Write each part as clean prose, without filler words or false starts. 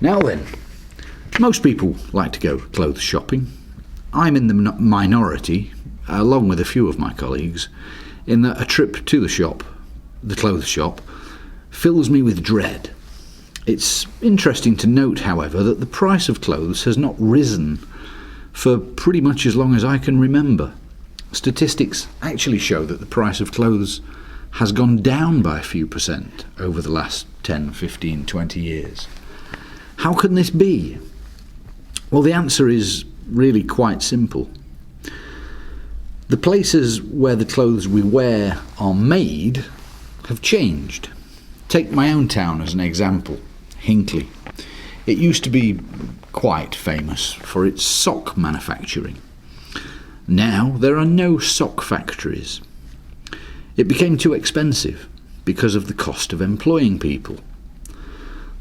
Now then, most people like to go clothes shopping. I'm in the minority, along with a few of my colleagues, in that a trip to the clothes shop, fills me with dread. It's interesting to note, however, that the price of clothes has not risen for pretty much as long as I can remember. Statistics actually show that the price of clothes has gone down by a few percent over the last 10, 15, 20 years. How can this be? Well, the answer is really quite simple. The places where the clothes we wear are made have changed. Take my own town as an example, Hinckley. It used to be quite famous for its sock manufacturing. Now there are no sock factories. It became too expensive because of the cost of employing people.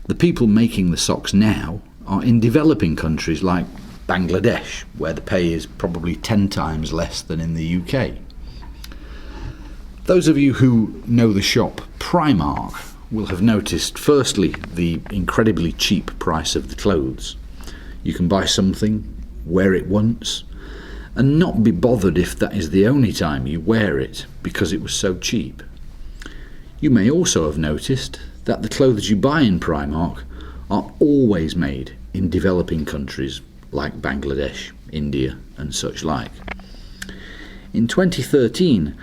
The people making the socks now are in developing countries like Bangladesh, where the pay is probably 10 times less than in the UK. Those of you who know the shop Primark will have noticed, firstly, the incredibly cheap price of the clothes. You can buy something, wear it once, and not be bothered if that is the only time you wear it because it was so cheap. You may also have noticed that the clothes you buy in Primark are always made in developing countries like Bangladesh, India and such like. In 2013,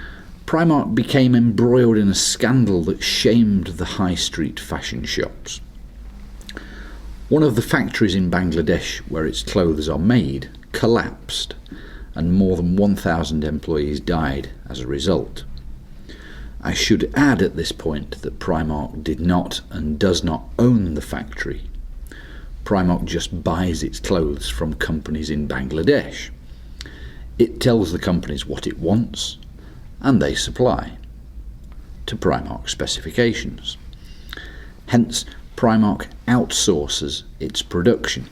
Primark became embroiled in a scandal that shamed the high street fashion shops. One of the factories in Bangladesh where its clothes are made collapsed, and more than 1,000 employees died as a result. I should add at this point that Primark did not and does not own the factory. Primark just buys its clothes from companies in Bangladesh. It tells the companies what it wants, and they supply to Primark specifications. Hence, Primark outsources its production.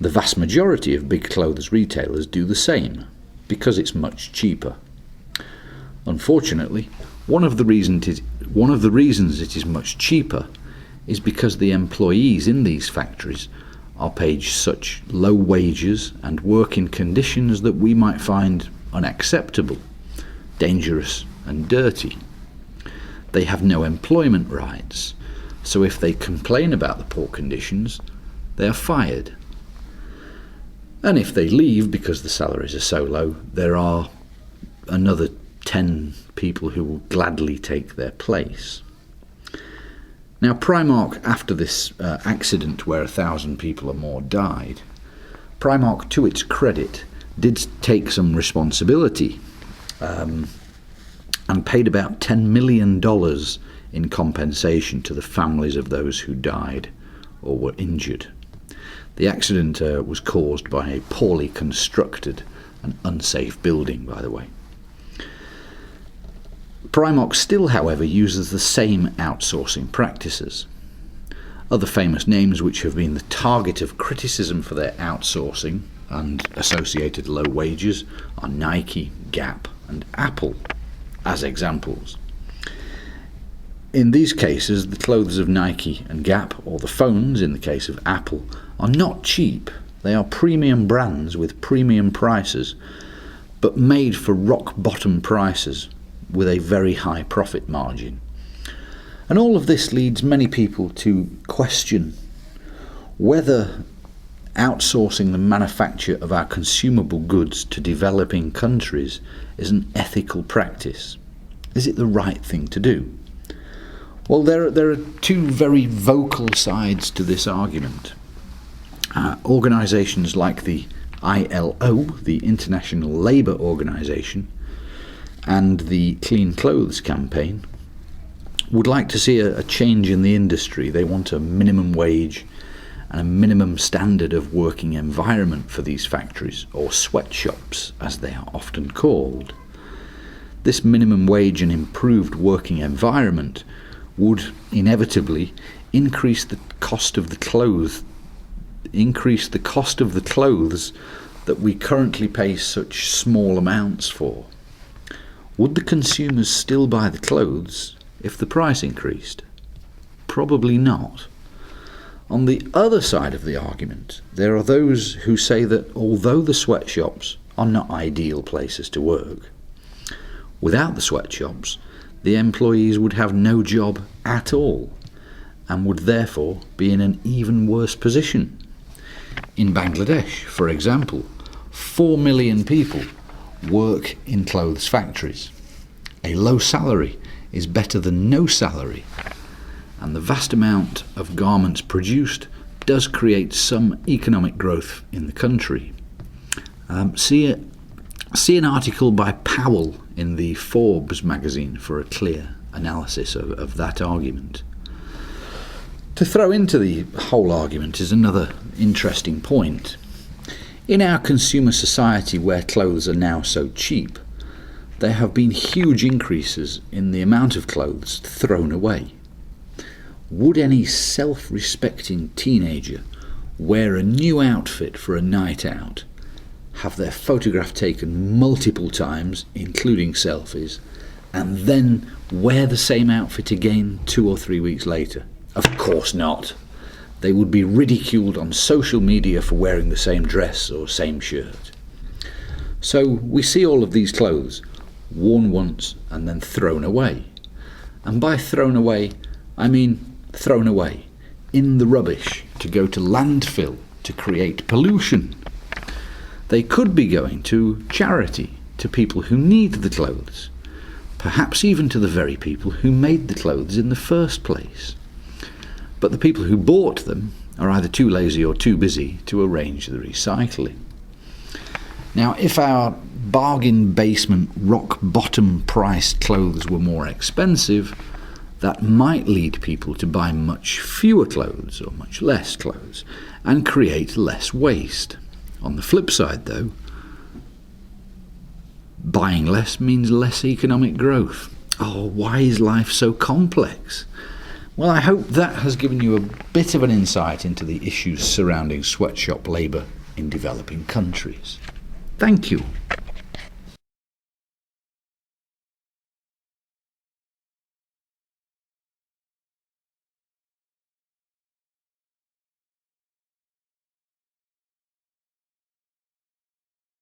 The vast majority of big clothes retailers do the same because it's much cheaper. Unfortunately, one of the reasons it is much cheaper is because the employees in these factories are paid such low wages and work in conditions that we might find unacceptable, dangerous and dirty. They have no employment rights, so if they complain about the poor conditions, they are fired. And if they leave because the salaries are so low, there are another 10 people who will gladly take their place. Now, Primark, after this accident where 1,000 people or more died, Primark, to its credit, did take some responsibility and paid about $10 million in compensation to the families of those who died or were injured. The accident was caused by a poorly constructed and unsafe building, by the way. Primark still, however, uses the same outsourcing practices. Other famous names which have been the target of criticism for their outsourcing and associated low wages are Nike, Gap and Apple, as examples. In these cases, the clothes of Nike and Gap, or the phones in the case of Apple, are not cheap. They are premium brands with premium prices, but made for rock-bottom prices with a very high profit margin. And all of this leads many people to question whether outsourcing the manufacture of our consumable goods to developing countries is an ethical practice. Is it the right thing to do? Well, there are two very vocal sides to this argument. Organisations like the ILO, the International Labour Organization, and the Clean Clothes Campaign would like to see a change in the industry. They want a minimum wage and a minimum standard of working environment for these factories, or sweatshops as they are often called. This minimum wage and improved working environment would inevitably increase the cost of the clothes that we currently pay such small amounts for. Would the consumers still buy the clothes if the price increased? Probably not. On the other side of the argument, there are those who say that although the sweatshops are not ideal places to work, without the sweatshops, the employees would have no job at all and would therefore be in an even worse position. In Bangladesh, for example, 4 million people work in clothes factories. A low salary is better than no salary, and the vast amount of garments produced does create some economic growth in the country. See an article by Powell in the Forbes magazine for a clear analysis of that argument. To throw into the whole argument is another interesting point. In our consumer society where clothes are now so cheap, there have been huge increases in the amount of clothes thrown away. Would any self-respecting teenager wear a new outfit for a night out, have their photograph taken multiple times, including selfies, and then wear the same outfit again 2 or 3 weeks later? Of course not. They would be ridiculed on social media for wearing the same dress or same shirt. So we see all of these clothes worn once and then thrown away. And by thrown away, I mean thrown away in the rubbish to go to landfill to create pollution. They could be going to charity, to people who need the clothes, perhaps even to the very people who made the clothes in the first place. But the people who bought them are either too lazy or too busy to arrange the recycling. Now, if our bargain basement rock bottom priced clothes were more expensive, that might lead people to buy much fewer clothes or much less clothes and create less waste. On the flip side, though, buying less means less economic growth. Oh, why is life so complex? Well, I hope that has given you a bit of an insight into the issues surrounding sweatshop labour in developing countries. Thank you.